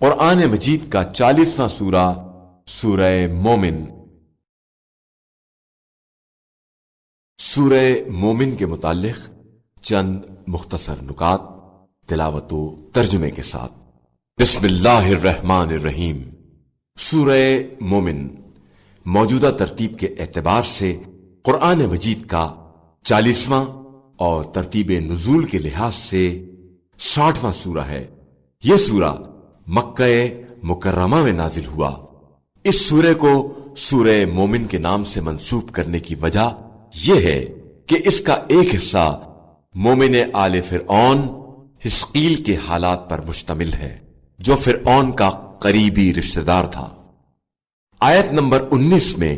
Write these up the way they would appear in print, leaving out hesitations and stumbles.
قرآن مجید کا 40واں سورہ سورہ مومن۔ سورہ مومن کے متعلق چند مختصر نکات تلاوت و ترجمے کے ساتھ۔ بسم اللہ الرحمن الرحیم۔ سورہ مومن موجودہ ترتیب کے اعتبار سے قرآن مجید کا 40واں اور ترتیب نزول کے لحاظ سے 60واں سورہ ہے۔ یہ سورہ مکہ مکرمہ میں نازل ہوا۔ اس سورے کو سورہ مومن کے نام سے منسوب کرنے کی وجہ یہ ہے کہ اس کا ایک حصہ مومن آل فرعون حزقیل کے حالات پر مشتمل ہے، جو فرعون کا قریبی رشتہ دار تھا۔ آیت نمبر 19 میں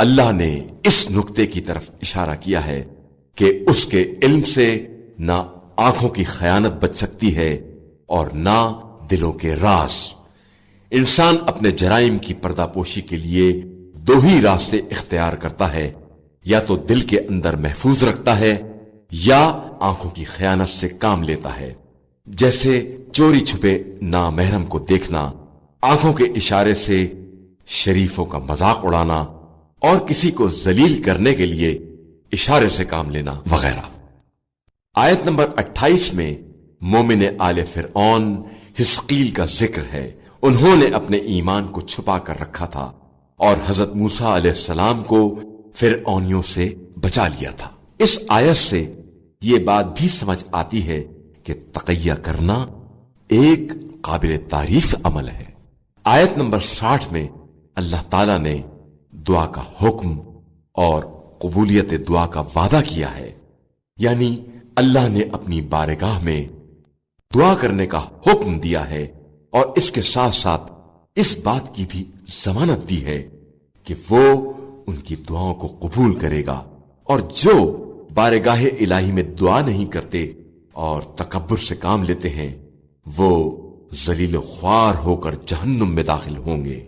اللہ نے اس نقطے کی طرف اشارہ کیا ہے کہ اس کے علم سے نہ آنکھوں کی خیانت بچ سکتی ہے اور نہ دلوں کے راز۔ انسان اپنے جرائم کی پردہ پوشی کے لیے دو ہی راستے اختیار کرتا ہے، یا تو دل کے اندر محفوظ رکھتا ہے یا آنکھوں کی خیانت سے کام لیتا ہے، جیسے چوری چھپے نامحرم کو دیکھنا، آنکھوں کے اشارے سے شریفوں کا مذاق اڑانا اور کسی کو ذلیل کرنے کے لیے اشارے سے کام لینا وغیرہ۔ آیت نمبر 28 میں مومن آل فرعون حزقیل کا ذکر ہے۔ انہوں نے اپنے ایمان کو چھپا کر رکھا تھا اور حضرت موسیٰ علیہ السلام کو فرعونیوں سے بچا لیا تھا۔ اس آیت سے یہ بات بھی سمجھ آتی ہے کہ تقیہ کرنا ایک قابل تعریف عمل ہے۔ آیت نمبر 60 میں اللہ تعالی نے دعا کا حکم اور قبولیت دعا کا وعدہ کیا ہے، یعنی اللہ نے اپنی بارگاہ میں دعا کرنے کا حکم دیا ہے، اور اس کے ساتھ ساتھ اس بات کی بھی ضمانت دی ہے کہ وہ ان کی دعاؤں کو قبول کرے گا، اور جو بارگاہ الہی میں دعا نہیں کرتے اور تکبر سے کام لیتے ہیں وہ ذلیل و خوار ہو کر جہنم میں داخل ہوں گے۔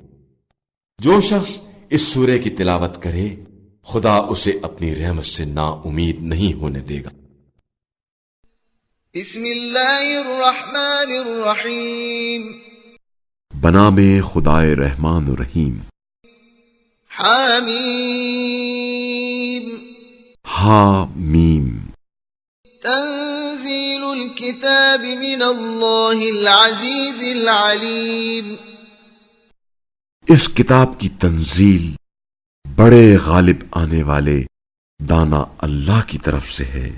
جو شخص اس سورے کی تلاوت کرے خدا اسے اپنی رحمت سے نا امید نہیں ہونے دے گا۔ بسم اللہ الرحمن الرحیم۔ بنام خدائے رحمان الرحیم۔ حامیم۔ حامیم۔ تنزیل الکتاب من اللہ العزیز العلیم۔ اس کتاب کی تنزیل بڑے غالب آنے والے دانا اللہ کی طرف سے ہے۔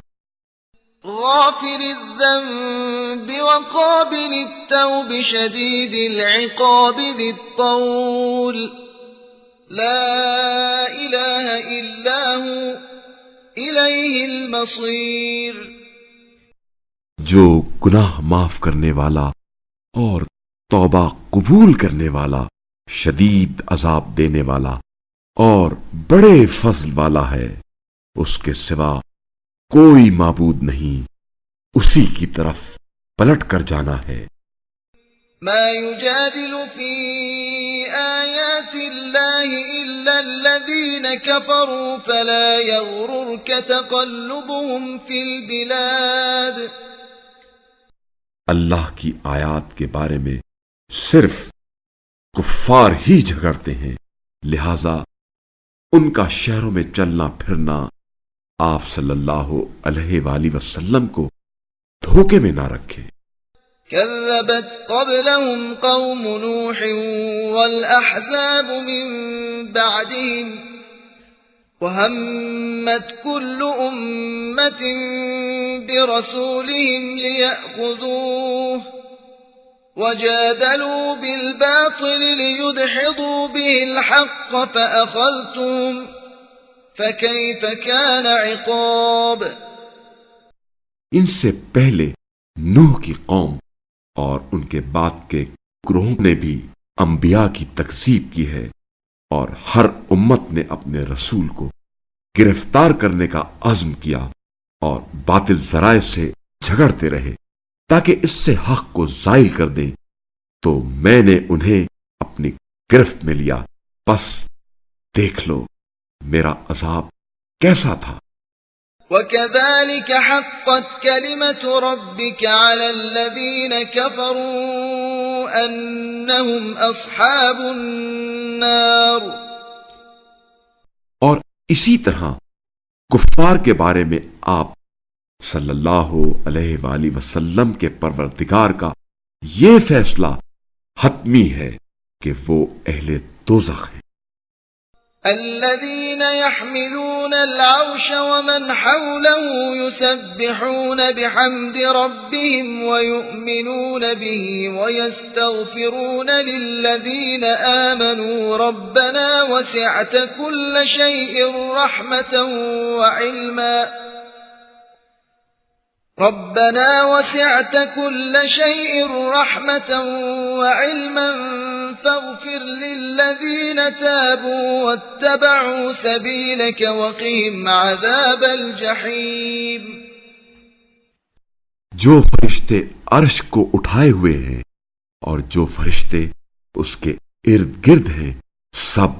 غافر الذنب وقابل التوب شدید العقاب ذی الطول لا الہ الا ہو الیہ المصیر۔ جو گناہ معاف کرنے والا اور توبہ قبول کرنے والا، شدید عذاب دینے والا اور بڑے فضل والا ہے، اس کے سوا کوئی معبود نہیں، اسی کی طرف پلٹ کر جانا ہے۔ ما يجادل في آيات الله إلا الذين كفروا فلا يغررك تقلبهم في البلاد۔ اللہ کی آیات کے بارے میں صرف کفار ہی جھگڑتے ہیں، لہذا ان کا شہروں میں چلنا پھرنا آپ صلی اللہ علیہ وآلہ وسلم کو دھوکے میں نہ رکھے۔ كذبت قبلهم قوم نوح والأحزاب من بعدهم وهمت كل أمة برسولهم ليأخذوه وجادلوا بالباطل ليدحضوا به الحق فأخذتهم فَكَيْفَ كَانَ عِقَابِ۔ ان سے پہلے نوح کی قوم اور ان کے بعد کے گروہوں نے بھی انبیاء کی تکذیب کی ہے، اور ہر امت نے اپنے رسول کو گرفتار کرنے کا عزم کیا اور باطل ذرائع سے جھگڑتے رہے تاکہ اس سے حق کو زائل کر دیں، تو میں نے انہیں اپنی گرفت میں لیا، بس دیکھ لو میرا عذاب کیسا تھا۔ وَكَذَلِكَ حَقَّتْ كَلِمَةُ رَبِّكَ عَلَى الَّذِينَ كَفَرُوا أنهم أصحاب النار. اور اسی طرح کفار کے بارے میں آپ صلی اللہ علیہ وآلہ وسلم کے پروردگار کا یہ فیصلہ حتمی ہے کہ وہ اہل دوزخ ہیں. الذين يحملون العرش ومن حوله يسبحون بحمد ربهم ويؤمنون به ويستغفرون للذين آمنوا ربنا وسعت كل شيء رحمة وعلما فاغفر للذين تابوا واتبعوا سبيلك وقهم عذاب الجحيم. جو فرشتے عرش کو اٹھائے ہوئے ہیں اور جو فرشتے اس کے ارد گرد ہیں سب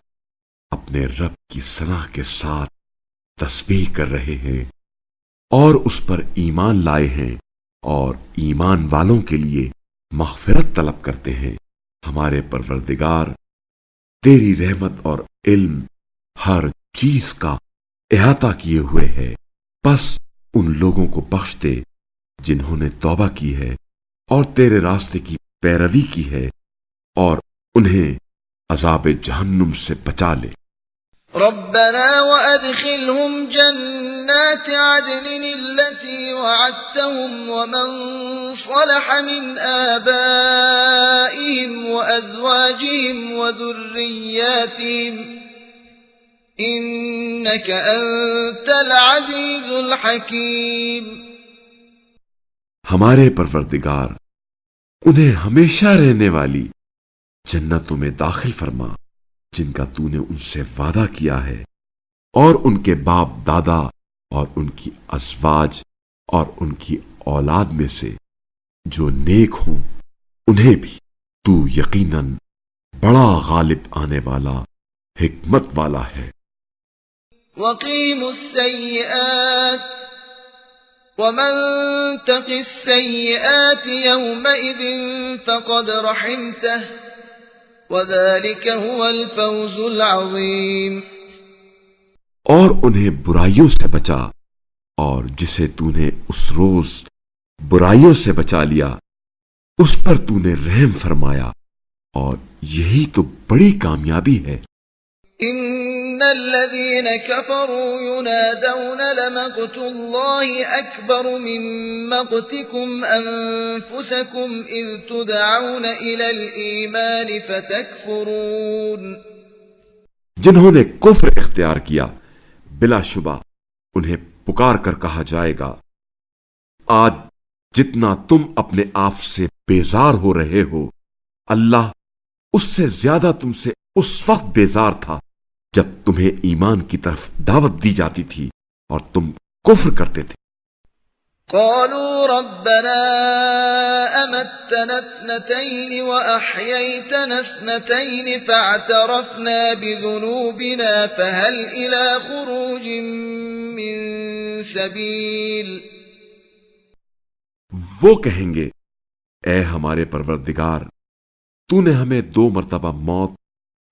اپنے رب کی ثنا کے ساتھ تسبیح کر رہے ہیں اور اس پر ایمان لائے ہیں اور ایمان والوں کے لیے مغفرت طلب کرتے ہیں. ہمارے پروردگار تیری رحمت اور علم ہر چیز کا احاطہ کیے ہوئے ہے، بس ان لوگوں کو بخش دے جنہوں نے توبہ کی ہے اور تیرے راستے کی پیروی کی ہے اور انہیں عذاب جہنم سے بچا لے. ربنا وأدخلهم جنات عدن التي وعدتهم ومن صلح من آبائهم وأزواجهم وذرياتهم إنك أنت العزيز الحكيم. ہمارے پروردگار انہیں ہمیشہ رہنے والی جنتوں میں داخل فرما جن کا تو نے ان سے وعدہ کیا ہے، اور ان کے باپ دادا اور ان کی ازواج اور ان کی اولاد میں سے جو نیک ہوں انہیں بھی تو یقیناً بڑا غالب آنے والا حکمت والا ہے. وقيموا السيئات ومن تق السيئات يومئذ فقد رحمته وذلك هو الفوز العظيم. اور انہیں برائیوں سے بچا، اور جسے تو نے اس روز برائیوں سے بچا لیا اس پر تو نے رحم فرمایا، اور یہی تو بڑی کامیابی ہے. ان الذين كفروا ينادون لمقت الله اكبر من مقتكم انفسكم اذ تدعون الى الايمان فتكفرون. جنہوں نے کفر اختیار کیا بلا شبہ انہیں پکار کر کہا جائے گا آج جتنا تم اپنے آپ سے بیزار ہو رہے ہو اللہ اس سے زیادہ تم سے اس وقت بیزار تھا جب تمہیں ایمان کی طرف دعوت دی جاتی تھی اور تم کفر کرتے تھے. قالوا ربنا امتنا اثنتين واحييتنا اثنتين فاعترفنا بذنوبنا فهل الى خروج من سبيل. وہ کہیں گے اے ہمارے پروردگار تو نے ہمیں 2 مرتبہ موت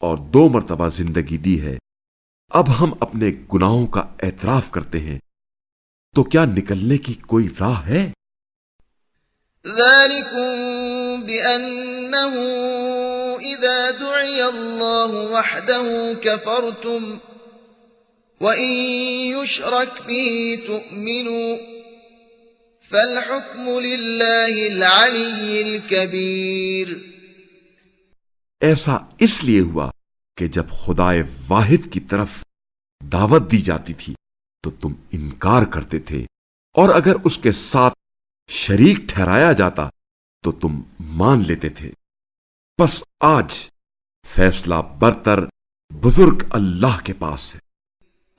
اور 2 مرتبہ زندگی دی ہے، اب ہم اپنے گناہوں کا اعتراف کرتے ہیں، تو کیا نکلنے کی کوئی راہ ہے؟ ذلكم بأنه إذا دعي الله وحده كفرتم وإن يشرك به تؤمنوا فالحكم لله العلي الكبير. ایسا اس لیے ہوا کہ جب خدائے واحد کی طرف دعوت دی جاتی تھی تو تم انکار کرتے تھے، اور اگر اس کے ساتھ شریک ٹھہرایا جاتا تو تم مان لیتے تھے. بس آج فیصلہ برتر بزرگ اللہ کے پاس ہے.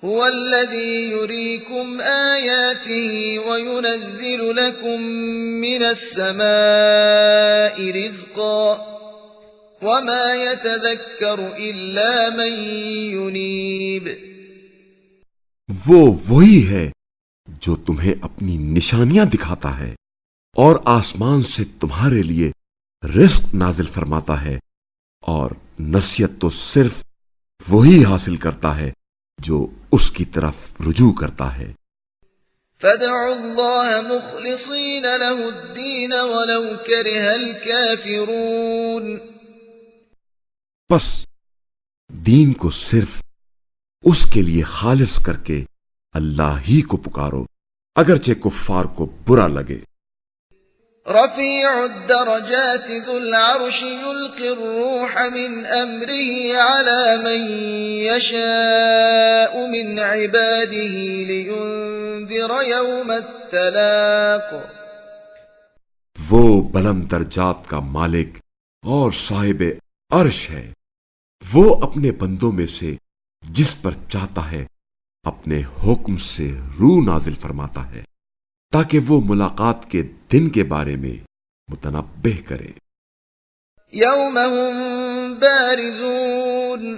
هو الذي يريكم آياته وينزل لكم من السماء رزقا وما يتذكر إلا من ينيب. وہی ہے جو تمہیں اپنی نشانیاں دکھاتا ہے اور آسمان سے تمہارے لیے رزق نازل فرماتا ہے، اور نصیحت تو صرف وہی حاصل کرتا ہے جو اس کی طرف رجوع کرتا ہے۔ فادعوا الله مخلصين له الدين ولو كره الكافرون۔ بس دین کو صرف اس کے لیے خالص کر کے اللہ ہی کو پکارو، اگرچہ کفار کو برا لگے۔ رفيع الدرجات ذو العرش يلقي الروح من أمره على من يشاء من عباده لينذر يوم التلاق۔ وہ بلند درجات کا مالک اور صاحب عرش ہے، وہ اپنے بندوں میں سے جس پر چاہتا ہے اپنے حکم سے روح نازل فرماتا ہے تاکہ وہ ملاقات کے دن کے بارے میں متنبہ کرے۔ يوم هم بارزون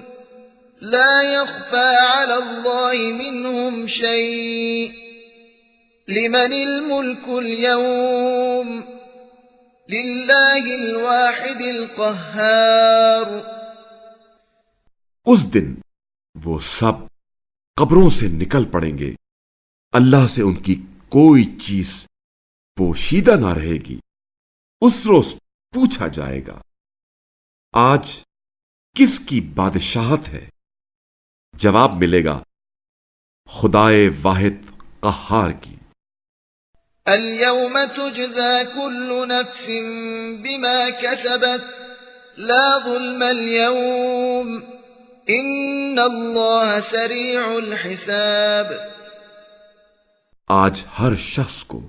لا يخفى على الله منهم شيء لمن الملك اليوم لله الواحد القهار۔ اس دن وہ سب قبروں سے نکل پڑیں گے، اللہ سے ان کی کوئی چیز پوشیدہ نہ رہے گی۔ اس روز پوچھا جائے گا، آج کس کی بادشاہت ہے؟ جواب ملے گا، خدائے واحد قہار کی۔ اليوم تجزى كل نفس بما كسبت لا ظلم اليوم ان الله سريع الحساب۔ آج ہر شخص کو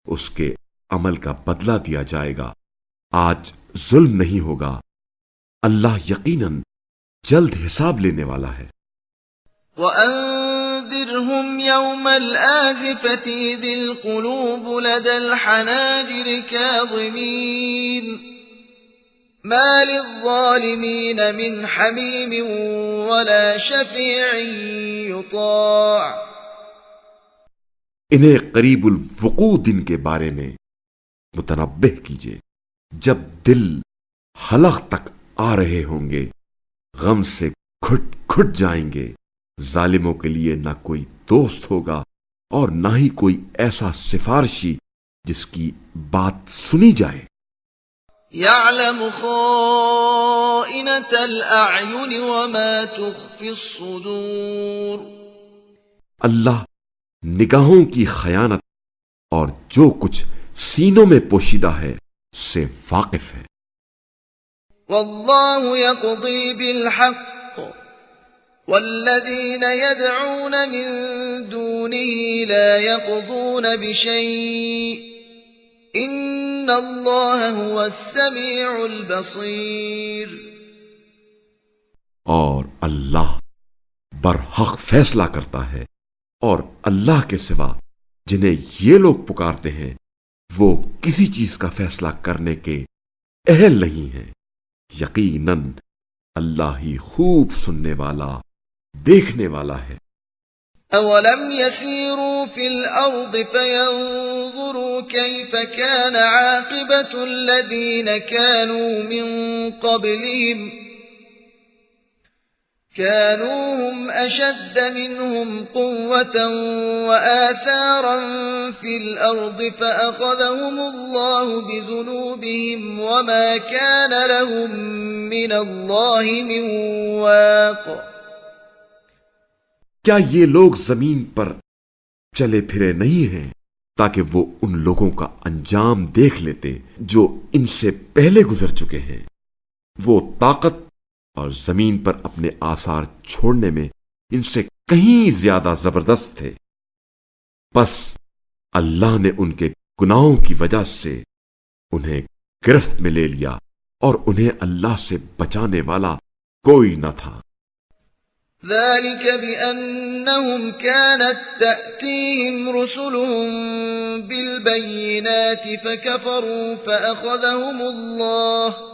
اس کے عمل کا بدلہ دیا جائے گا، آج ظلم نہیں ہوگا، اللہ یقیناً جلد حساب لینے والا ہے۔ وَأَنذِرْهُمْ يَوْمَ الْآزِفَةِ إِذِ الْقُلُوبُ لَدَى الْحَنَاجِرِ كَاظِمِينَ مَا لِلظَّالِمِينَ مِنْ حَمِيمٍ وَلَا شَفِيعٍ يُطَاعُ۔ انہیں قریب الوقوع دن کے بارے میں متنبہ کیجئے، جب دل حلق تک آ رہے ہوں گے، غم سے گھٹ گھٹ جائیں گے، ظالموں کے لیے نہ کوئی دوست ہوگا اور نہ ہی کوئی ایسا سفارشی جس کی بات سنی جائے۔ يَعْلَمُ خَائِنَةَ الْأَعْيُنِ وَمَا تُخْفِي الصُّدُورُ۔ اللہ نگاہوں کی خیانت اور جو کچھ سینوں میں پوشیدہ ہے سے واقف ہے۔ وَاللَّهُ يَقْضِي بِالْحَقِّ وَالَّذِينَ يَدْعُونَ مِن دُونِهِ لَا يَقْضُونَ بِشَيْءٍ إِنَّ اللَّهَ هُوَ السَّمِيعُ الْبَصِيرُ۔ اور اللہ برحق فیصلہ کرتا ہے، اور اللہ کے سوا جنہیں یہ لوگ پکارتے ہیں وہ کسی چیز کا فیصلہ کرنے کے اہل نہیں ہیں، یقیناً اللہ ہی خوب سننے والا، دیکھنے والا ہے۔ أَوَلَمْ يَسِيرُوا فِي الْأَرْضِ فَيَنظُرُوا كَيْفَ كَانَ عَاقِبَةُ الَّذِينَ كَانُوا مِن قَبْلِهِمْ كانوا هم أشد منهم قوة وآثارا في الأرض فأخذهم الله بذنوبهم وما كان لهم من الله من واق۔ کیا یہ لوگ زمین پر چلے پھرے نہیں ہیں تاکہ وہ ان لوگوں کا انجام دیکھ لیتے جو ان سے پہلے گزر چکے ہیں؟ وہ طاقت اور زمین پر اپنے آثار چھوڑنے میں ان سے کہیں زیادہ زبردست تھے، بس اللہ نے ان کے گناہوں کی وجہ سے انہیں گرفت میں لے لیا اور انہیں اللہ سے بچانے والا کوئی نہ تھا۔ ذلك بأنهم كانت تأتيهم رسلهم بالبينات فكفروا فأخذهم الله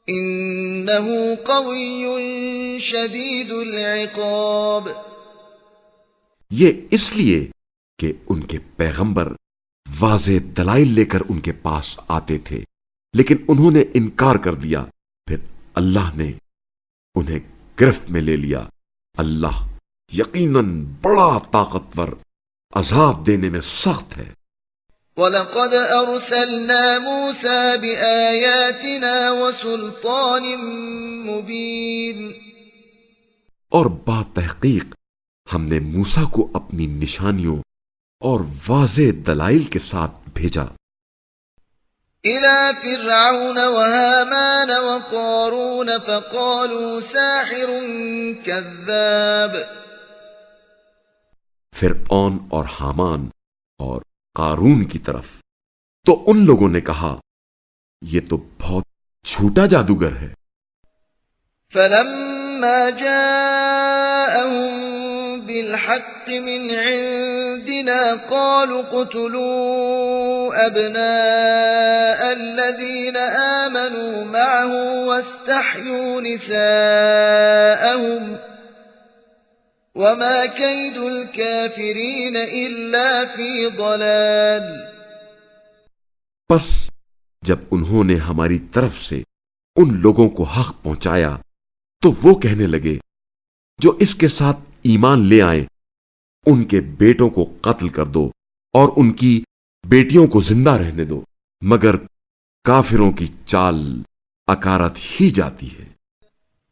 إنه قوي شديد العقاب۔ یہ اس لیے کہ ان کے پیغمبر واضح دلائل لے کر ان کے پاس آتے تھے لیکن انہوں نے انکار کر دیا، پھر اللہ نے انہیں گرفت میں لے لیا۔ اللہ یقیناً بڑا طاقتور، عذاب دینے میں سخت ہے۔ وَلَقَدْ أَرْسَلْنَا مُوسَى بِآيَاتِنَا وَسُلْطَانٍ مُبِينٍ۔ اور باتحقیق ہم نے موسیٰ کو اپنی نشانیوں اور واضح دلائل کے ساتھ بھیجا۔ إِلَى فِرْعَوْنَ وَهَامَانَ وَقَارُونَ فَقَالُوا سَاحِرٌ كَذَّابٌ۔ فرعون اور حامان اور قارون کی طرف، تو ان لوگوں نے کہا یہ تو بہت جھوٹا جادوگر ہے۔ فَلَمَّا جَاءَهُم بِالْحَقِّ مِنْ عِندِنَا قَالُوا اقْتُلُوا أَبْنَاءَ الَّذِينَ آمَنُوا مَعَهُ وَاسْتَحْيُوا نِسَاءَهُمْ وَمَا كَيْدُ الْكَافِرِينَ إِلَّا فِي ضَلَالٍ۔ پس جب انہوں نے ہماری طرف سے ان لوگوں کو حق پہنچایا تو وہ کہنے لگے جو اس کے ساتھ ایمان لے آئیں ان کے بیٹوں کو قتل کر دو اور ان کی بیٹیوں کو زندہ رہنے دو، مگر کافروں کی چال اکارت ہی جاتی ہے۔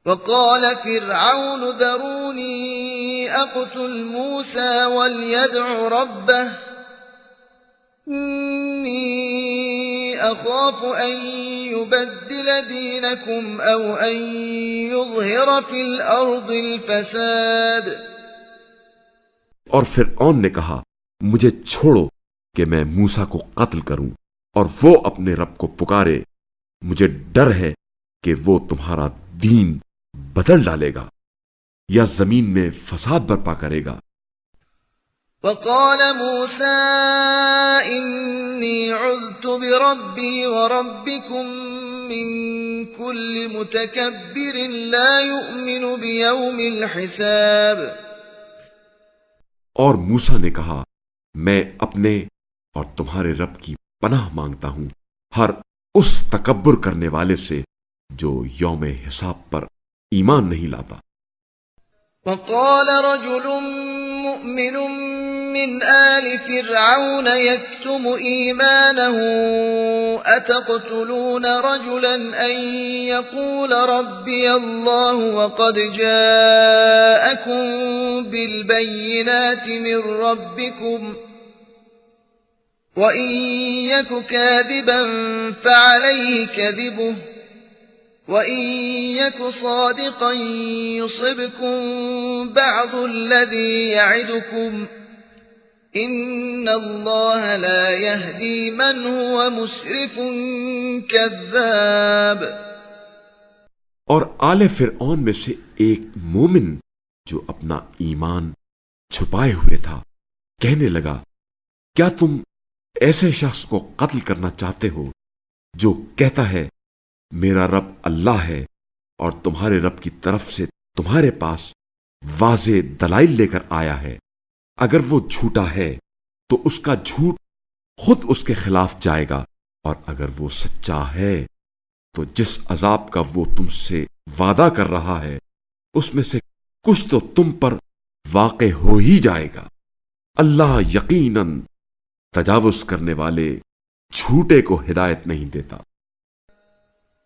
وقال فرعون ذروني أقتل موسى وليدع ربه إني أخاف أن يبدل دينكم أو أن يظهر في الأرض الفساد۔ اور فرعون نے کہا مجھے چھوڑو کہ میں موسیٰ کو قتل کروں اور وہ اپنے رب کو پکارے، مجھے ڈر ہے کہ وہ تمہارا دین بدل ڈالے گا یا زمین میں فساد برپا کرے گا۔ وقال موسى إني عذت بربي وربكم من كل متكبر لا يؤمن بيوم الحساب۔ اور موسیٰ نے کہا میں اپنے اور تمہارے رب کی پناہ مانگتا ہوں ہر اس تکبر کرنے والے سے جو یوم حساب پر ایمان نہیں لاتا۔ وقال رجل مؤمن من آل فرعون يكتم إيمانه أتقتلون رجلا أن يقول ربي الله وقد جاءكم بالبينات من ربكم وإن يك كاذبا فعليه كذبه وَإِن يَكُ صَادِقًا يُصِبْكُم بَعْضُ الَّذِي يَعِدُكُمْ إِنَّ اللَّهَ لَا يَهْدِي مَنْ هُوَ مُسْرِفٌ كَذَّابٌ۔ اور آل فرعون میں سے ایک مومن جو اپنا ایمان چھپائے ہوئے تھا کہنے لگا کیا تم ایسے شخص کو قتل کرنا چاہتے ہو جو کہتا ہے میرا رب اللہ ہے اور تمہارے رب کی طرف سے تمہارے پاس واضح دلائل لے کر آیا ہے، اگر وہ جھوٹا ہے تو اس کا جھوٹ خود اس کے خلاف جائے گا، اور اگر وہ سچا ہے تو جس عذاب کا وہ تم سے وعدہ کر رہا ہے اس میں سے کچھ تو تم پر واقع ہو ہی جائے گا۔ اللہ یقیناً تجاوز کرنے والے جھوٹے کو ہدایت نہیں دیتا۔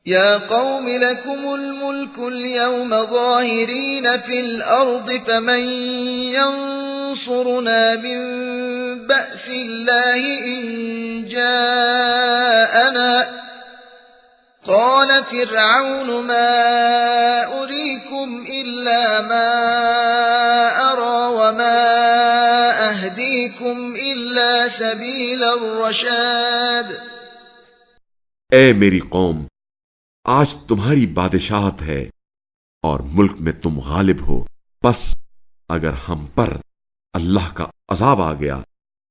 يا قوم لكم الملك اليوم ظاهرين في الأرض فمن ينصرنا من بأس الله إن جاءنا قال فرعون ما أريكم إلا ما أرى وما أهديكم إلا سبيل الرشاد۔ اے میری قوم، آج تمہاری بادشاہت ہے اور ملک میں تم غالب ہو، بس اگر ہم پر اللہ کا عذاب آ گیا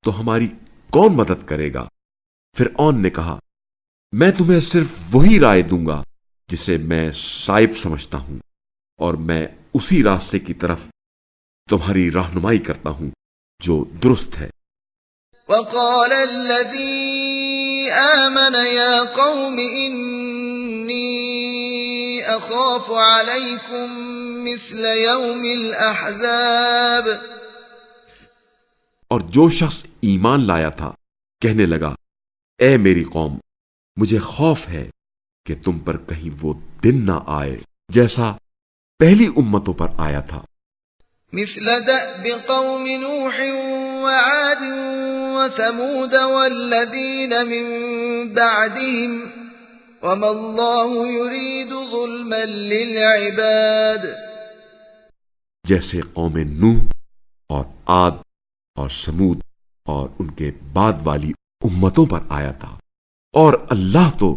تو ہماری کون مدد کرے گا؟ فرعون نے کہا میں تمہیں صرف وہی رائے دوں گا جسے میں صائب سمجھتا ہوں، اور میں اسی راستے کی طرف تمہاری رہنمائی کرتا ہوں جو درست ہے۔ وقال الذي آمن يا قوم إني أخاف عليكم مثل يوم الأحزاب. اور جو شخص ایمان لایا تھا کہنے لگا اے میری قوم مجھے خوف ہے کہ تم پر کہیں وہ دن نہ آئے جیسا پہلی امتوں پر آیا تھا. مثل دأب قوم نوح وعاد وثمود والذين من بعدهم وما الله يريد ظلما للعباد. جیسے قوم نوح اور عاد اور سمود اور ان کے بعد والی امتوں پر آیا تھا، اور اللہ تو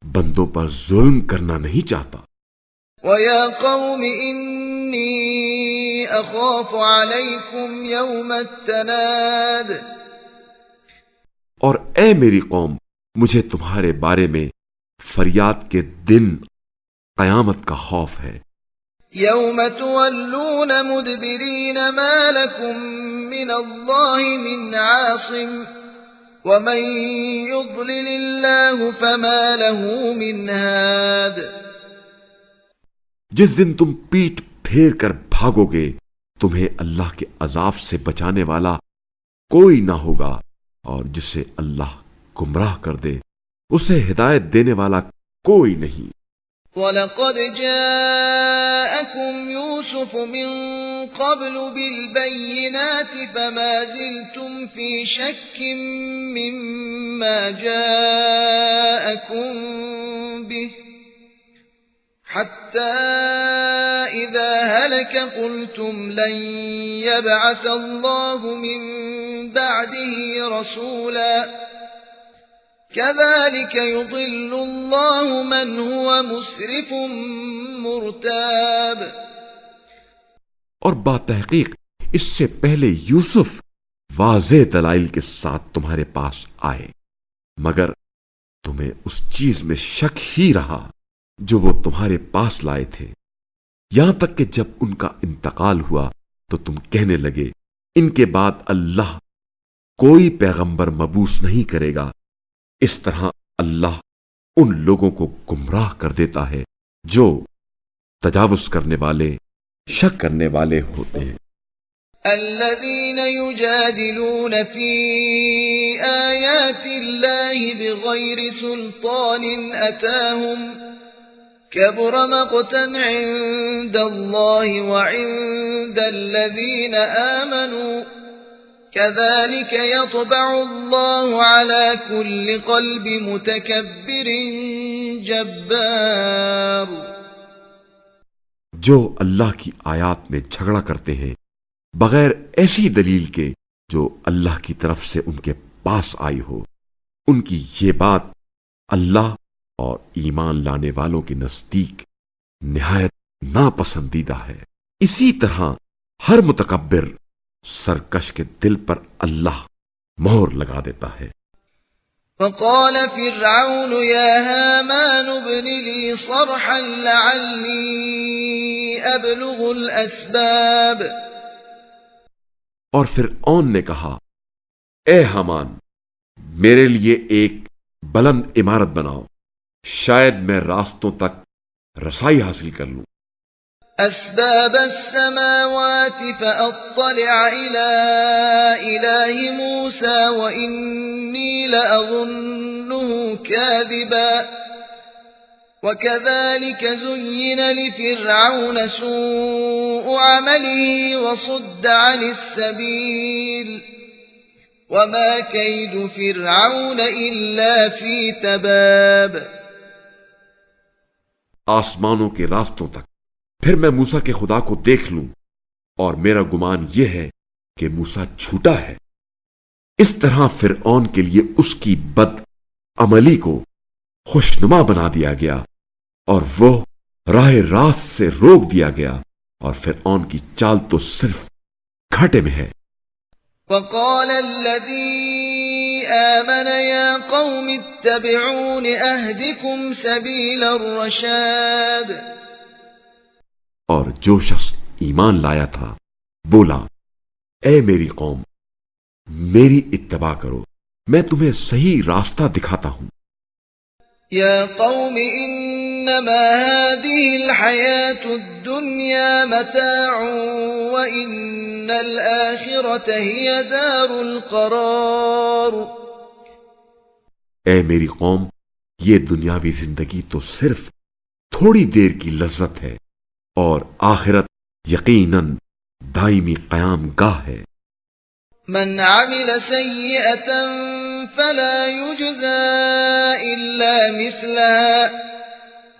بندوں پر ظلم کرنا نہیں چاہتا. وَيَا قَوْمِ إِنِّي أَخَافُ عَلَيْكُمْ يَوْمَ التَّنَادِ. اور اے میری قوم مجھے تمہارے بارے میں فریاد کے دن قیامت کا خوف ہے. يَوْمَ تُوَلُّونَ مُدْبِرِينَ مَا لَكُمْ مِنَ اللَّهِ مِنْ عَاصِمٍ وَمَنْ يُضْلِلِ اللَّهُ فَمَا لَهُ مِنْ هَادٍ. جس دن تم پیٹ پھیر کر بھاگو گے تمہیں اللہ کے عذاب سے بچانے والا کوئی نہ ہوگا، اور جسے اللہ گمراہ کر دے اسے ہدایت دینے والا کوئی نہیں. وَلَقَدْ جَاءَكُمْ يُوسُفُ مِنْ قَبْلُ بِالْبَيِّنَاتِ فَمَا زِلْتُمْ فِي شَكٍّ مِّمَّا جَاءَكُمْ بِهِ حَتَّى إِذَا هَلَكَ قُلْتُمْ لَنْ يَبْعَثَ اللَّهُ مِنْ بَعْدِهِ رَسُولًا كَذَلِكَ يُضِلُّ اللَّهُ مَنْ هُوَ مُسْرِفٌ مُرْتَابٌ. اور باتحقیق اس سے پہلے یوسف واضح دلائل کے ساتھ تمہارے پاس آئے، مگر تمہیں اس چیز میں شک ہی رہا جو وہ تمہارے پاس لائے تھے، یہاں تک کہ جب ان کا انتقال ہوا تو تم کہنے لگے ان کے بعد اللہ کوئی پیغمبر مبعوث نہیں کرے گا. اس طرح اللہ ان لوگوں کو گمراہ کر دیتا ہے جو تجاوز کرنے والے، شک کرنے والے ہوتے ہیں. الذين يجادلون في آيات الله بغير سلطان أتاهم كبر مقتا عند الله وعند الذين آمنوا كذلك يطبع الله على كل قلب متكبر جبار. جو اللہ کی آیات میں جھگڑا کرتے ہیں بغیر ایسی دلیل کے جو اللہ کی طرف سے ان کے پاس آئی ہو، ان کی یہ بات اللہ اور ایمان لانے والوں کے نزدیک نہایت ناپسندیدہ ہے. اسی طرح ہر متکبر سرکش کے دل پر اللہ مہر لگا دیتا ہے. فقال فرعون يا هامان ابن لي صرحا لعلي أبلغ الأسباب. اور فرعون نے کہا اے حامان میرے لیے ایک بلند عمارت بناؤ، شاید میں راستوں تک رسائی حاصل کر لوں. أسباب السماوات فأطلع إلى إله موسى وإني لأظنه كاذبا وكذلك زين لفرعون سوء عمله وصد عن السبيل وما كيد فرعون إلا في تباب. آسمانوں کے راستوں تک پھر میں موسیٰ کے خدا کو دیکھ لوں، اور میرا گمان یہ ہے کہ موسیٰ جھوٹا ہے. اس طرح فرعون کے لیے اس کی بد عملی کو خوشنما بنا دیا گیا اور وہ راہ راست سے روک دیا گیا، اور فرعون کی چال تو صرف گھاٹے میں ہے. وقال الذي آمن يا قوم اتبعون أهدكم سبيل الرشاد. اور جو شخص ایمان لایا تھا بولا اے میری قوم میری اتباع کرو، میں تمہیں صحیح راستہ دکھاتا ہوں۔ يا قوم إنما هذه الحياة الدنيا متاع وإن الآخرة هي دار القرار۔ اے میری قوم، یہ دنیاوی زندگی تو صرف تھوڑی دیر کی لذت ہے، اور آخرت یقیناً دائمی قیام گاہ ہے۔ من عمل سيئة فلا يجزى إلا مثلها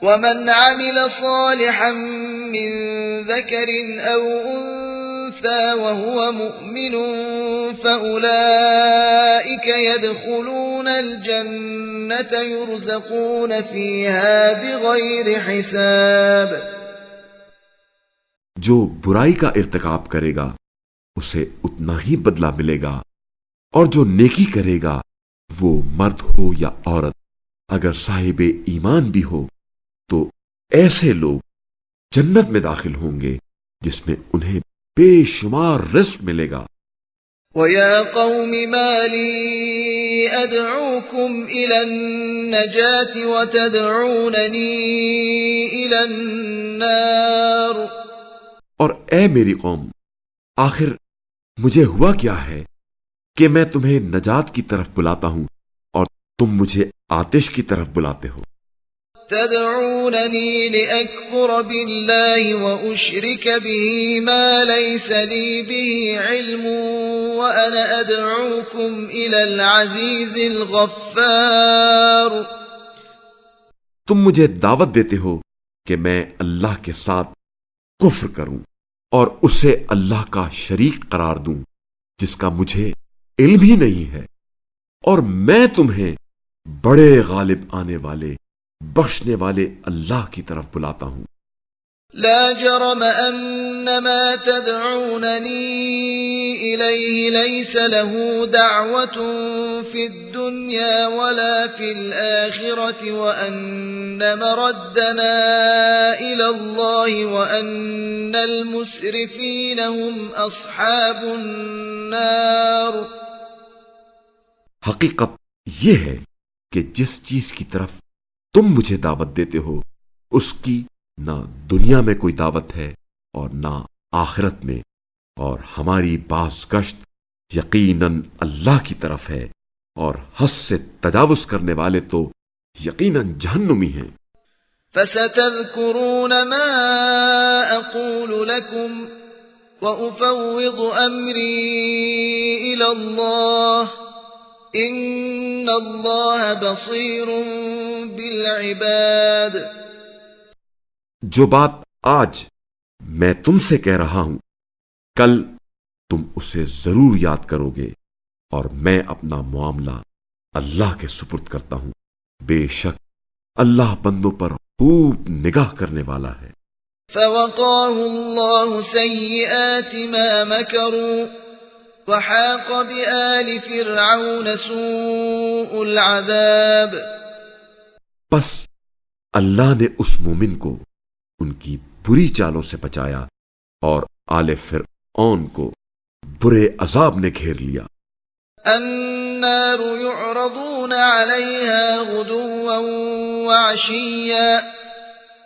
ومن عمل صالحا من ذكر أو أنثى وهو مؤمن فأولئك يدخلون الجنة يرزقون فيها بغير حساب۔ جو برائی کا ارتکاب کرے گا اسے اتنا ہی بدلہ ملے گا، اور جو نیکی کرے گا وہ مرد ہو یا عورت، اگر صاحب ایمان بھی ہو، تو ایسے لوگ جنت میں داخل ہوں گے جس میں انہیں بے شمار رزق ملے گا۔ وَيَا قَوْمِ مَا لِي أَدْعُوكُمْ إِلَى النَّجَاةِ وَتَدْعُونَنِي إِلَى النَّارِ۔ اور اے میری قوم، آخر مجھے ہوا کیا ہے کہ میں تمہیں نجات کی طرف بلاتا ہوں اور تم مجھے آتش کی طرف بلاتے ہو۔ تدعونني لأكفر بالله وأشرك به ما ليس لي به علم وأنا أدعوكم إلى العزيز الغفار۔ تم مجھے دعوت دیتے ہو کہ میں اللہ کے ساتھ کفر کروں اور اسے اللہ کا شریک قرار دوں جس کا مجھے علم ہی نہیں ہے، اور میں تمہیں بڑے غالب آنے والے بخشنے والے اللہ کی طرف بلاتا ہوں۔ لا جرم أن ما تدعونني إليه ليس له دعوة في الدنيا ولا في الآخرة وأن مردنا إلى الله وأن المسرفين هم أصحاب النار۔ حقیقت یہ ہے کہ جس چیز کی طرف تم مجھے دعوت دیتے ہو اس کی نہ دنیا میں کوئی دعوت ہے اور نہ آخرت میں، اور ہماری باز گشت یقیناً اللہ کی طرف ہے، اور حد سے تجاوز کرنے والے تو یقیناً جہنمی ہیں۔ فستذكرون ما أقول لكم وأفوض أمري إلى الله إن الله بصير بالعباد۔ جو بات آج میں تم سے کہہ رہا ہوں کل تم اسے ضرور یاد کرو گے، اور میں اپنا معاملہ اللہ کے سپرد کرتا ہوں، بے شک اللہ بندوں پر خوب نگاہ کرنے والا ہے۔ فوقاه الله سيئات ما مكروا وحاق بآل فرعون سوء العذاب۔ پس اللہ نے اس مومن کو ان کی بری چالوں سے بچایا، اور آل فرعون کو برے عذاب نے گھیر لیا۔ النار يعرضون عليها غدوا وعشيا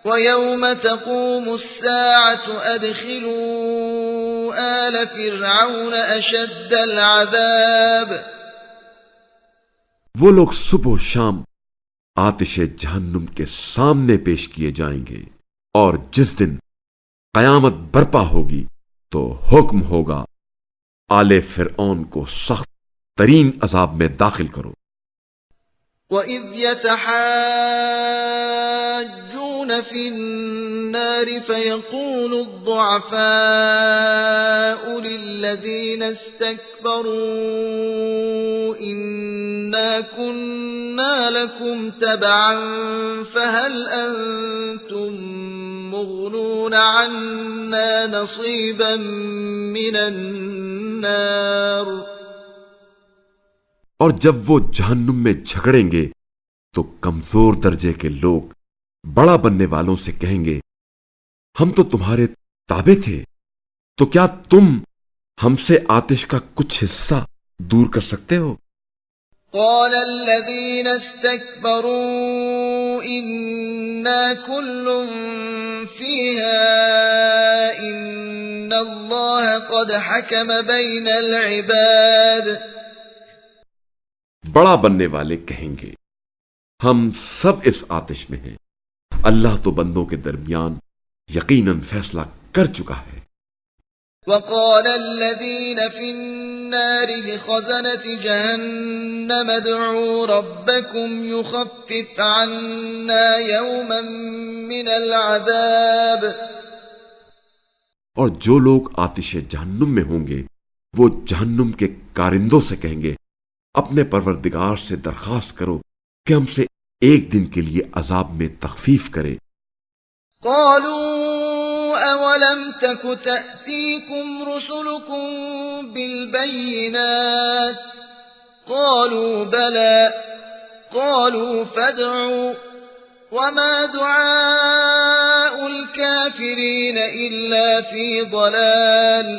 ويوم تقوم الساعة أدخلوا آل فرعون أشد العذاب۔ وہ لوگ صبح و شام آتش جہنم کے سامنے پیش کیے جائیں گے، اور جس دن قیامت برپا ہوگی تو حکم ہوگا آل فرعون کو سخت ترین عذاب میں داخل کرو۔ وَإِذْ يَتَحَاجُّونَ فِي النَّارِ فَيَقُولُ الضُّعَفَاءُ لِلَّذِينَ اسْتَكْبَرُوا إِنَّا كُنَّا لَكُمْ تَبَعًا فَهَلْ أَنْتُمْ مُغْنُونَ عَنَّا نَصِيبًا مِنَ النَّارِ۔ اور جب وہ جہنم میں جھگڑیں گے تو کمزور درجے کے لوگ بڑا بننے والوں سے کہیں گے، ہم تو تمہارے تابع تھے، تو کیا تم ہم سے آتش کا کچھ حصہ دور کر سکتے ہو؟ قال الذين استكبروا إنا كل فيها إن الله قد حكم بين العباد. بڑا بننے والے کہیں گے ہم سب اس آتش میں ہیں، اللہ تو بندوں کے درمیان یقیناً فیصلہ کر چکا ہے۔ وقال الذين في النار لخزنة جهنم ادعوا ربكم يخفف عنا يوما من العذاب. اور جو لوگ آتش جہنم میں ہوں گے وہ جہنم کے کارندوں سے کہیں گے اپنے پروردگار سے درخواست کرو کہ ہم سے ایک دن کے لیے عذاب میں تخفیف کرے۔ قالوا أولم تك تأتيكم رسلكم بالبينات قالوا بلى قالوا فادعوا وما دعاء الكافرين إلا في ضلال.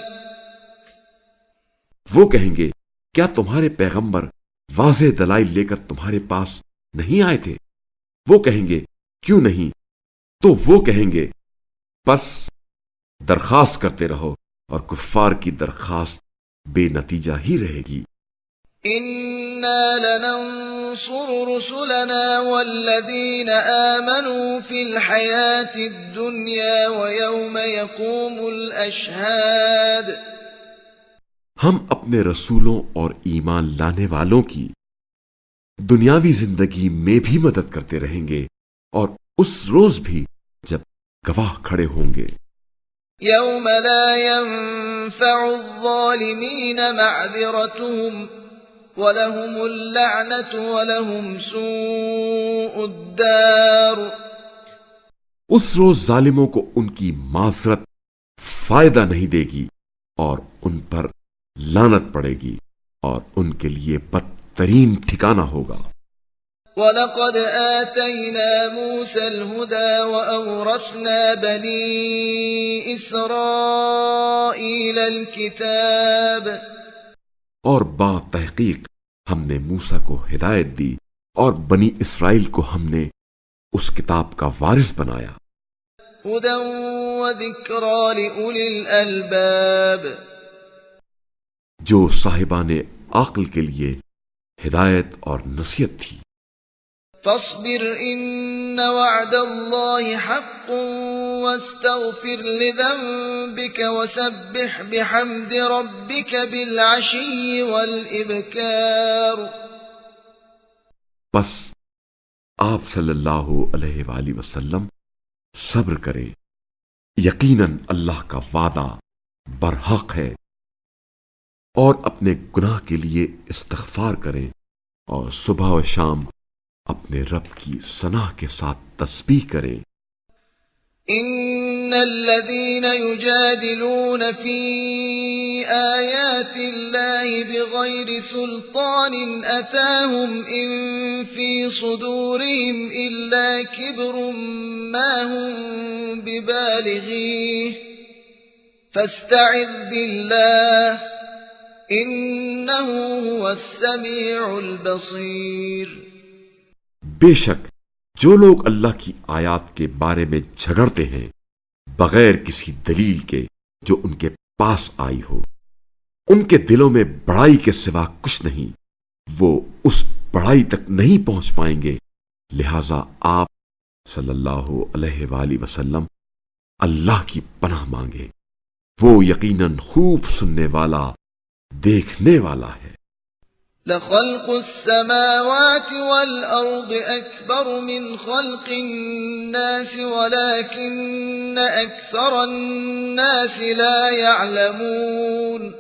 وہ کہیں گے کیا تمہارے پیغمبر واضح دلائل لے کر تمہارے پاس نہیں آئے تھے؟ وہ کہیں گے کیوں نہیں؟ تو وہ کہیں گے بس درخواست کرتے رہو اور کفار کی درخواست بے نتیجہ ہی رہے گی۔ إنا لننصر رسلنا والذين آمنوا في الحياة الدنيا ويوم يقوم الأشهاد. ہم اپنے رسولوں اور ایمان لانے والوں کی دنیاوی زندگی میں بھی مدد کرتے رہیں گے اور اس روز بھی جب گواہ کھڑے ہوں گے۔ يوم لا ينفع الظالمين معذرتهم ولهم اللعنة ولهم سوء الدار. اس روز ظالموں کو ان کی معذرت فائدہ نہیں دے گی اور ان پر لعنت پڑے گی اور ان کے لیے بدترین ٹھکانہ ہوگا۔ وَلَقَدْ آتَيْنَا مُوسَى الْهُدَى وَأَوْرَثْنَا بَنِي إِسْرَائِيلَ الْكِتَابَ. اور با تحقیق ہم نے موسیٰ کو ہدایت دی اور بنی اسرائیل کو ہم نے اس کتاب کا وارث بنایا۔ هُدًى وَذِكْرَى لِأُولِي الْأَلْبَابِ. جو صاحبان عقل کے لیے ہدایت اور نصیحت تھی۔ فاصبر إن وعد الله حق واستغفر لذنبك وسبح بحمد ربك بالعشي والإبكار. بس آپ صلی اللہ علیہ وآلہ وسلم صبر کریں، یقیناً اللہ کا وعدہ برحق ہے، اور اپنے گناہ کے لیے استغفار کریں اور صبح و شام اپنے رب کی ثنا کے ساتھ تسبیح کریں۔ ان الذين يجادلون في آيات الله بغير سلطان أتاهم إن في صدورهم إلا كبر ما هم ببالغيه فاستعذ بالله إنه هو السميع البصير. بے شک جو لوگ اللہ کی آیات کے بارے میں جھگڑتے ہیں بغیر کسی دلیل کے جو ان کے پاس آئی ہو، ان کے دلوں میں بڑائی کے سوا کچھ نہیں، وہ اس بڑائی تک نہیں پہنچ پائیں گے، لہذا آپ صلی اللہ علیہ وآلہ وسلم اللہ کی پناہ مانگے، وہ یقیناً خوب سننے والا دیکھنے والا ہے۔ لخلق السماوات والأرض أكبر من خلق الناس ولكن أكثر الناس لا يعلمون.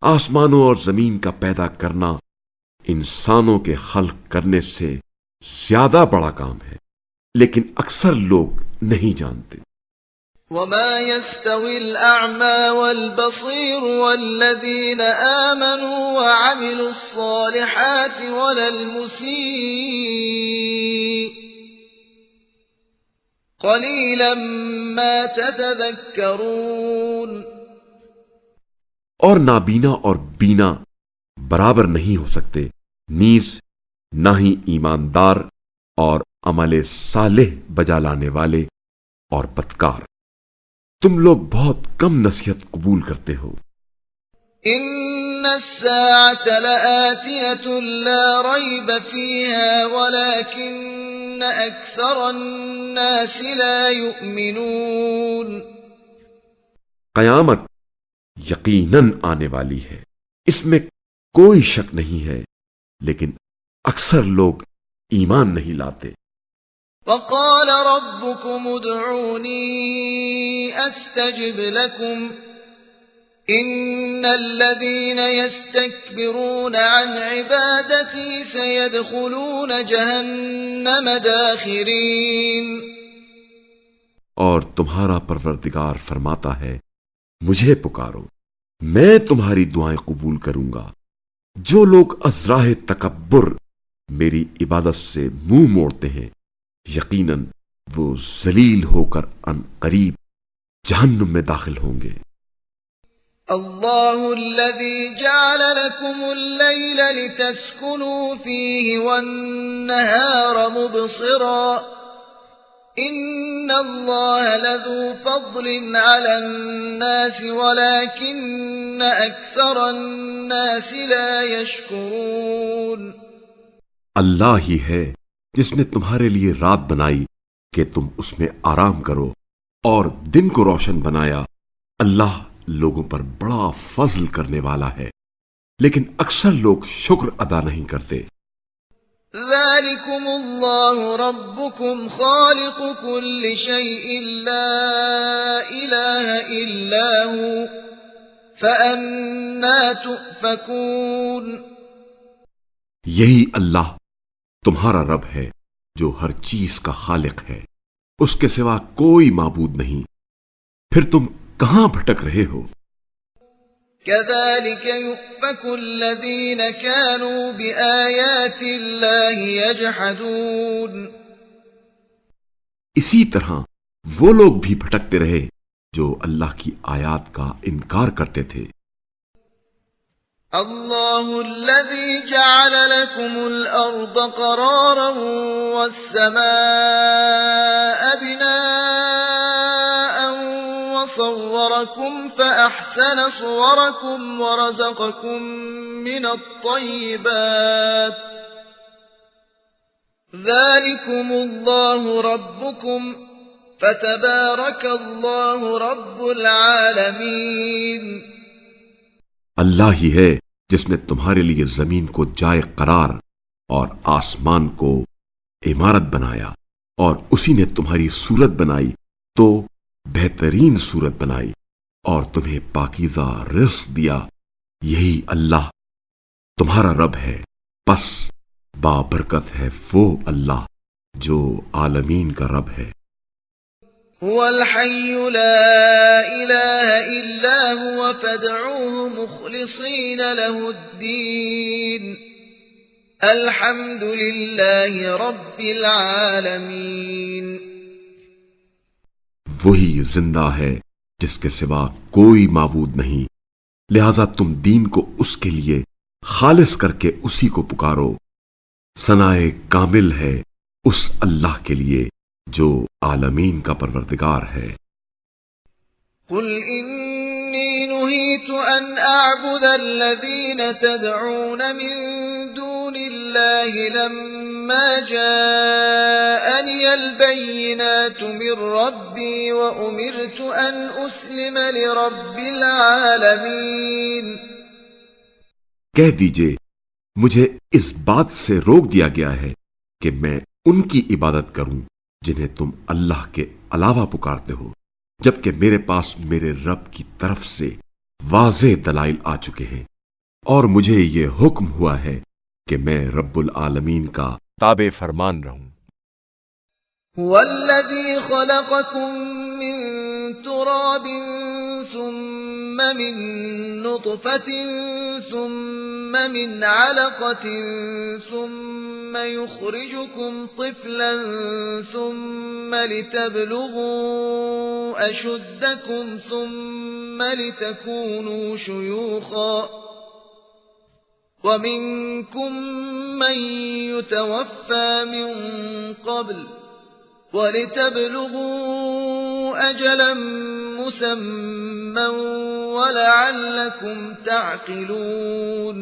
آسمانوں اور زمین کا پیدا کرنا انسانوں کے خلق کرنے سے زیادہ بڑا کام ہے، لیکن اکثر لوگ نہیں جانتے۔ وما يستوي الأعمى والبصير والذين آمنوا وعملوا الصالحات ولا المسيء قليلا ما تتذكرون. اور نابینا اور بینا برابر نہیں ہو سکتے، نیز نہ ہی ایماندار اور عمل صالح بجا لانے والے اور بدکار۔ تم لوگ بہت کم نصیحت قبول کرتے ہو۔ إن الساعة لآتية لا ريب فيها ولكن أكثر الناس لا يؤمنون۔ قیامت یقیناً آنے والی ہے، اس میں کوئی شک نہیں ہے، لیکن اکثر لوگ ایمان نہیں لاتے۔ وقال ربكم ادعوني أستجب لكم إن الذين يستكبرون عن عبادتي سيدخلون جهنم داخرين۔ اور تمہارا پروردگار فرماتا ہے مجھے پکارو، میں تمہاری دعائیں قبول کروں گا۔ جو لوگ از راہ تکبر میری عبادت سے منہ موڑتے ہیں یقیناً وہ ذلیل ہو کر ان قریب جہنم میں داخل ہوں گے۔ الله الذي جعل لكم الليل لتسكنوا فيه والنهار مبصرا إن الله لذو فضل على الناس ولكن أكثر الناس لا يشكرون۔ اللہ ہی ہے جس نے تمہارے لیے رات بنائی کہ تم اس میں آرام کرو اور دن کو روشن بنایا۔ اللہ لوگوں پر بڑا فضل کرنے والا ہے، لیکن اکثر لوگ شکر ادا نہیں کرتے۔ ذلكم الله ربكم خالق كل شيء لا إله إلا هو فأنا تؤفكون۔ یہی اللہ تمہارا رب ہے جو ہر چیز کا خالق ہے، اس کے سوا کوئی معبود نہیں، پھر تم کہاں بھٹک رہے ہو؟ كذلك يؤفك الذين كانوا بآيات الله يجحدون۔ اسی طرح وہ لوگ بھی بھٹکتے رہے جو اللہ کی آیات کا انکار کرتے تھے۔ الله الذي جعل لكم الأرض قرارا والسماء بناء وصوركم فأحسن صوركم ورزقكم من الطيبات ذلكم الله ربكم فتبارك الله رب العالمين۔ اللہ ہی ہے جس نے تمہارے لیے زمین کو جائے قرار اور آسمان کو عمارت بنایا، اور اسی نے تمہاری صورت بنائی تو بہترین صورت بنائی اور تمہیں پاکیزہ رزق دیا۔ یہی اللہ تمہارا رب ہے، پس بابرکت ہے وہ اللہ جو عالمین کا رب ہے۔ هو الحي لا إله إلا هو فادعوه مخلصين له الدين الحمد لله رب العالمين۔ وہی زندہ ہے جس کے سوا کوئی معبود نہیں، لہذا تم دین کو اس کے لیے خالص کر کے اسی کو پکارو۔ ثنائے کامل ہے اس اللہ کے لیے جو عالمین کا پروردگار ہے۔ قل إني نهيت أن أعبد الذين تدعون من دون الله لما جاءني البينات من ربي وأمرت أن أسلم لرب العالمين۔ کہہ دیجئے مجھے اس بات سے روک دیا گیا ہے کہ میں ان کی عبادت کروں جنہیں تم اللہ کے علاوہ پکارتے ہو، جبکہ میرے پاس میرے رب کی طرف سے واضح دلائل آ چکے ہیں، اور مجھے یہ حکم ہوا ہے کہ میں رب العالمین کا تابع فرمان رہوں۔ هو الذي خلقكم من تراب ثم من نطفة ثم من علقة ثم يخرجكم طفلا ثم لتبلغوا أشدكم ثم لتكونوا شيوخا ومنكم من يتوفى من قبل ولتبلغوا أجلا مسمى ولعلكم تعقلون.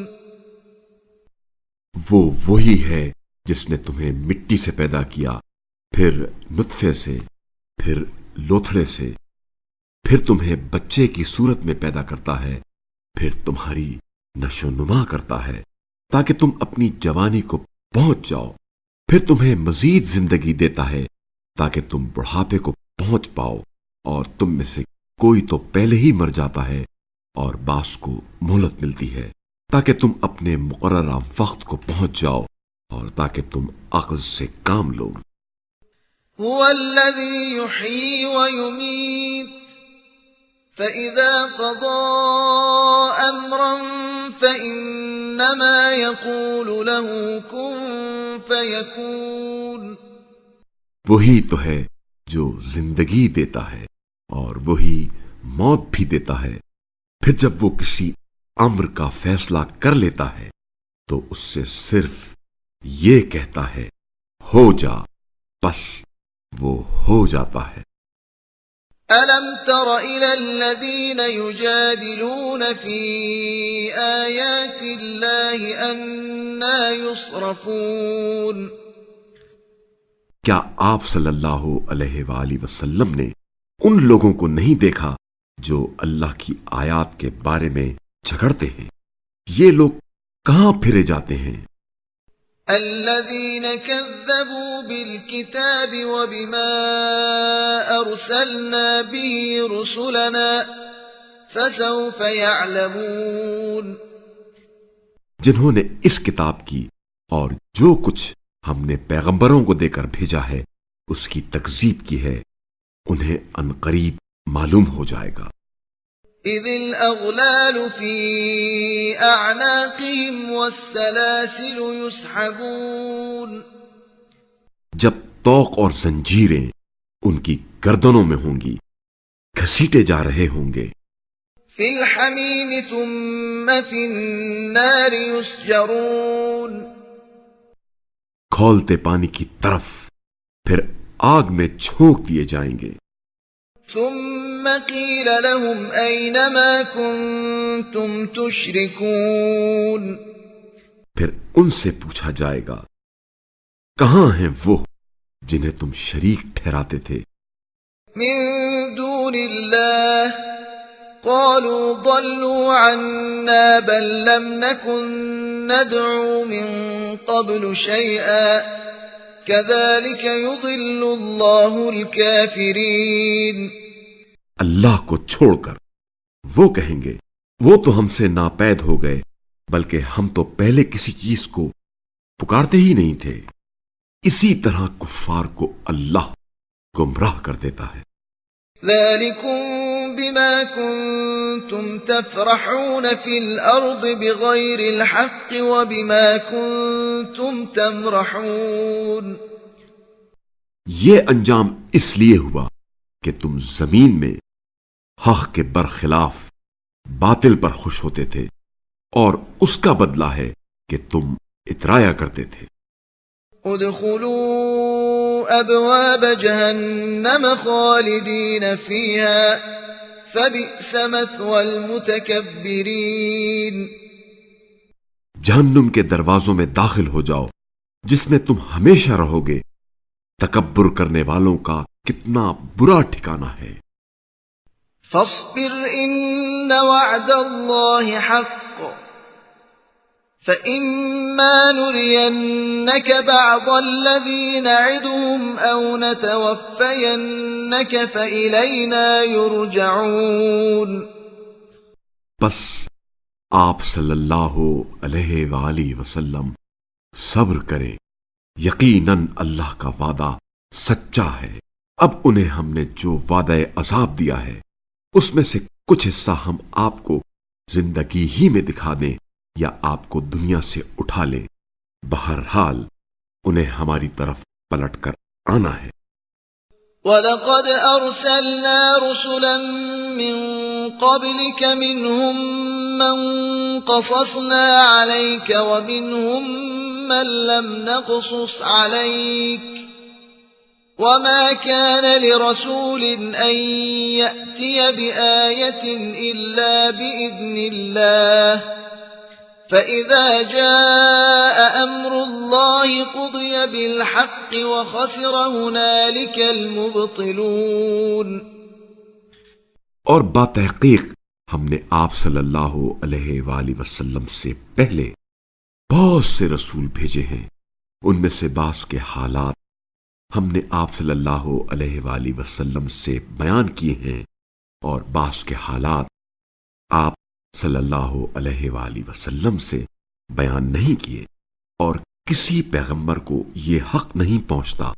وہ وہی ہے جس نے تمہیں مٹی سے پیدا کیا، پھر نطفے سے، پھر لوتھڑے سے، پھر تمہیں بچے کی صورت میں پیدا کرتا ہے، پھر تمہاری نشو نما کرتا ہے تاکہ تم اپنی جوانی کو پہنچ جاؤ، پھر تمہیں مزید زندگی دیتا ہے تاکہ تم بڑھاپے کو پہنچ پاؤ، اور تم میں سے کوئی تو پہلے ہی مر جاتا ہے اور بعض کو مہلت ملتی ہے تاکہ تم اپنے مقررہ وقت کو پہنچ جاؤ اور تاکہ تم عقل سے کام لو. هو الذي يحيي ويميت فإذا قضى أمرا فإنما يقول له كن فيكون. وہی تو ہے جو زندگی دیتا ہے اور وہی موت بھی دیتا ہے، پھر جب وہ کسی امر کا فیصلہ کر لیتا ہے تو اس سے صرف یہ کہتا ہے ہو جا، بس وہ ہو جاتا ہے. أَلَمْ تَرَ إِلَى الَّذِينَ يُجَادِلُونَ فِي آيَاتِ اللَّهِ أَنَّىٰ يُصْرَفُونَ. کیا آپ صلی اللہ علیہ وآلہ وسلم نے ان لوگوں کو نہیں دیکھا جو اللہ کی آیات کے بارے میں جھگڑتے ہیں؟ یہ لوگ کہاں پھرے جاتے ہیں؟ الذين كذبوا بالكتاب وبما أرسلنا به رسلنا فسوف يعلمون. جنہوں نے اس کتاب کی اور جو کچھ ہم نے پیغمبروں کو دے کر بھیجا ہے اس کی تکذیب کی ہے، انہیں عنقریب معلوم ہو جائے گا. إذ الأغلال في أعناقهم والسلاسل يسحبون. جب طوق اور زنجیریں ان کی گردنوں میں ہوں گی، گھسیٹے جا رہے ہوں گے. في الحميم ثم في النار يسجرون. کھولتے پانی کی طرف، پھر آگ میں جھونک دیے جائیں گے. ثم قيل لهم أين ما كنتم تشركون. پھر ان سے پوچھا جائے گا کہاں ہیں وہ جنہیں تم شریک ٹھہراتے تھے؟ من دون الله قالوا ضلوا عنا بل لم نكن ندعو من قبل شيئا كذلك يضل الله الكافرين. اللہ کو چھوڑ کر وہ کہیں گے وہ تو ہم سے ناپید ہو گئے، بلکہ ہم تو پہلے کسی چیز کو پکارتے ہی نہیں تھے. اسی طرح کفار کو اللہ گمراہ کر دیتا ہے. ذلكم بما كنتم تفرحون في الأرض بغير الحق وبما كنتم تمرحون. یہ انجام اس لیے ہوا کہ تم زمین میں حق کے برخلاف باطل پر خوش ہوتے تھے، اور اس کا بدلہ ہے کہ تم اترایا کرتے تھے. ادخلوا ابواب جہنم خالدین فیہا فبئس مثوى المتکبرین. جہنم کے دروازوں میں داخل ہو جاؤ جس میں تم ہمیشہ رہو گے، تکبر کرنے والوں کا کتنا برا ٹھکانہ ہے. فاصبر ان وعد اللہ حق فإما نرينك بعض الذي نعدهم أو نتوفينك فإلينا يرجعون. بس آپ صلی اللہ علیہ وآلہ وسلم صبر کریں، یقیناً اللہ کا وعدہ سچا ہے. اب انہیں ہم نے جو وعدہ عذاب دیا ہے اس میں سے کچھ حصہ ہم آپ کو زندگی ہی میں دکھا دیں یا آپ کو دنیا سے اٹھا لے، بہرحال انہیں ہماری طرف پلٹ کر آنا ہے. وَلَقَدْ أَرْسَلْنَا رُسُلًا مِّن قَبْلِكَ مِنْهُم مَّن قَصَصْنَا عَلَيْكَ وَمِنْهُم مَّن لَّمْ نَقْصُصْ عَلَيْكَ وَمَا كَانَ لِرَسُولٍ أَن يَأْتِيَ بِآيَةٍ إِلَّا بِإِذْنِ اللَّهِ فَإِذَا جَاءَ أَمْرُ اللَّهِ قُضِيَ بِالْحَقِّ وَخَسِرَ هُنَالِكَ الْمُبْطِلُونَ۔ اور باتحقیق ہم نے آپ صلی اللہ علیہ وآلہ وسلم سے پہلے بہت سے رسول بھیجے ہیں، ان میں سے بعض کے حالات ہم نے آپ صلی اللہ علیہ وآلہ وسلم سے بیان کیے ہیں اور بعض کے حالات آپ صلی اللہ علیہ وآلہ وسلم سے بیان نہیں کیے، اور کسی پیغمبر کو یہ حق نہیں پہنچتا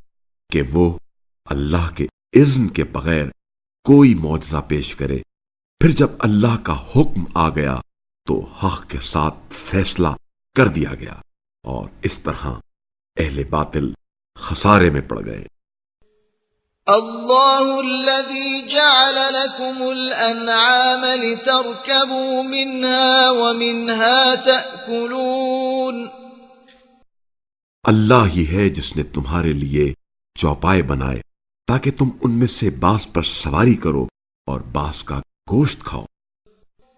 کہ وہ اللہ کے اذن کے بغیر کوئی معجزہ پیش کرے۔ پھر جب اللہ کا حکم آ گیا تو حق کے ساتھ فیصلہ کر دیا گیا، اور اس طرح اہل باطل خسارے میں پڑ گئے۔ اللہ الذي جعل لكم الأنعام لتركبوا منها ومنها تأكلون۔ اللہ ہی ہے جس نے تمہارے لیے چوپائے بنائے تاکہ تم ان میں سے بعض پر سواری کرو اور بعض کا گوشت کھاؤ۔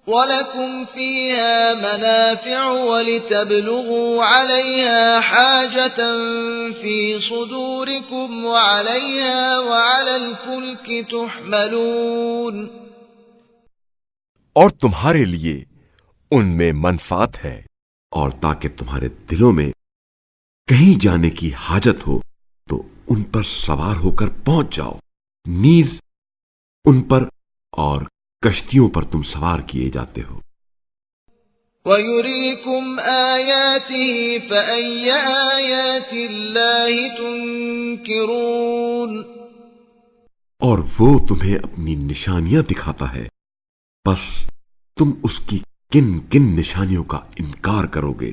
وَلَكُمْ فِيهَا مَنَافِعُ وَلِتَبْلُغُوا عَلَيْهَا حَاجَةً فِي صُدُورِكُمْ وَعَلَيْهَا وَعَلَى الْفُلْكِ تُحْمَلُونَ۔ اور تمہارے لیے ان میں منفعت ہے، اور تاکہ تمہارے دلوں میں کہیں جانے کی حاجت ہو تو ان پر سوار ہو کر پہنچ جاؤ، نیز ان پر اور کشتیوں پر تم سوار کیے جاتے ہو۔ وَيُرِيكُمْ آيَاتِهِ فَأَيَّ آيَاتِ اللَّهِ تُنْكِرُونَ۔ اور وہ تمہیں اپنی نشانیاں دکھاتا ہے، بس تم اس کی کن کن نشانیوں کا انکار کرو گے۔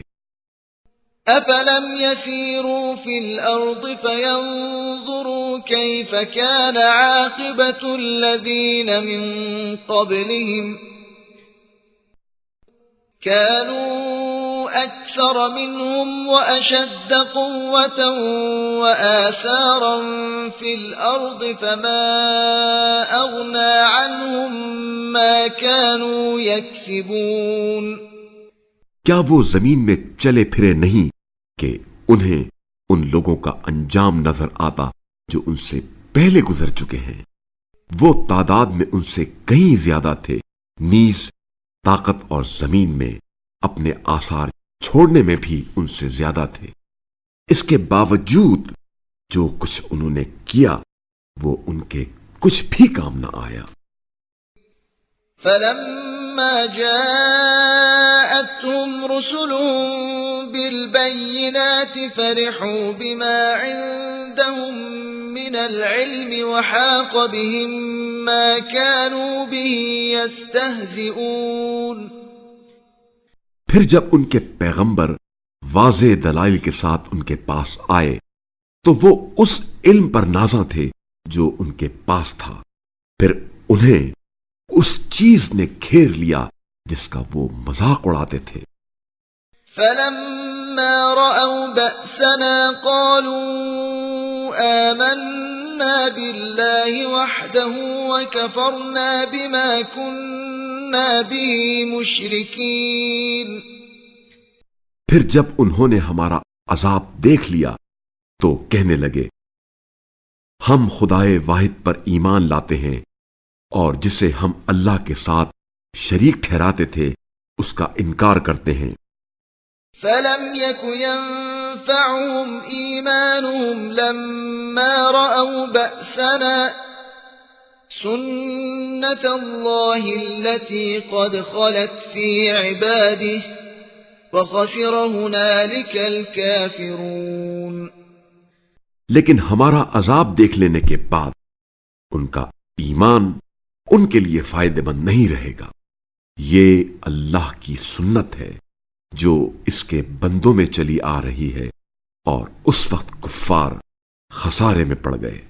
أَفَلَمْ يَسِيرُوا فِي الْأَرْضِ فَيَنْظُرُوا كَيْفَ كَانَ عَاقِبَةُ الَّذِينَ مِنْ قَبْلِهِمْ كَانُوا أَكْثَرَ مِنْهُمْ وَأَشَدَّ قُوَّةً وَآثَارًا فِي الْأَرْضِ فَمَا أَغْنَى عَنْهُمْ مَا كَانُوا يَكْسِبُونَ۔ کیا وہ زمین میں چلے پھرے نہیں کہ انہیں ان لوگوں کا انجام نظر آتا جو ان سے پہلے گزر چکے ہیں؟ وہ تعداد میں ان سے کہیں زیادہ تھے، نیز طاقت اور زمین میں اپنے آثار چھوڑنے میں بھی ان سے زیادہ تھے۔ اس کے باوجود جو کچھ انہوں نے کیا وہ ان کے کچھ بھی کام نہ آیا۔ فَلَمَّا جَاءَتْهُمْ رُسُلُهُم بِالْبَيِّنَاتِ فَرِحُوا بِمَا عِندَهُم مِّنَ الْعِلْمِ وَحَاقَ بِهِم مَّا كَانُوا بِهِ يَسْتَهْزِئُونَ۔ پھر جب ان کے پیغمبر واضح دلائل کے ساتھ ان کے پاس آئے تو وہ اس علم پر نازاں تھے جو ان کے پاس تھا، پھر انہیں اس چیز نے گھیر لیا جس کا وہ مذاق اڑاتے تھے۔ فَلَمَّا رَأَوْا بَأْسَنَا قَالُوا آمَنَّا بِاللَّهِ وَحْدَهُ وَكَفَرْنَا بِمَا كُنَّا بِهِ مُشْرِكِينَ۔ پھر جب انہوں نے ہمارا عذاب دیکھ لیا تو کہنے لگے، ہم خدائے واحد پر ایمان لاتے ہیں اور جسے ہم اللہ کے ساتھ شریک ٹھہراتے تھے اس کا انکار کرتے ہیں۔ فَلَمْ يَكُ يَنفَعُهُمْ إِيمَانُهُمْ لَمَّا رَأَوْا بَأْسَنَا سُنَّةَ اللَّهِ الَّتِي قَدْ خَلَتْ فِي عِبَادِهِ وَخَسِرَ هُنَالِكَ الْكَافِرُونَ۔ لیکن ہمارا عذاب دیکھ لینے کے بعد ان کا ایمان ان کے لیے فائدہ مند نہیں رہے گا۔ یہ اللہ کی سنت ہے جو اس کے بندوں میں چلی آ رہی ہے، اور اس وقت کفار خسارے میں پڑ گئے۔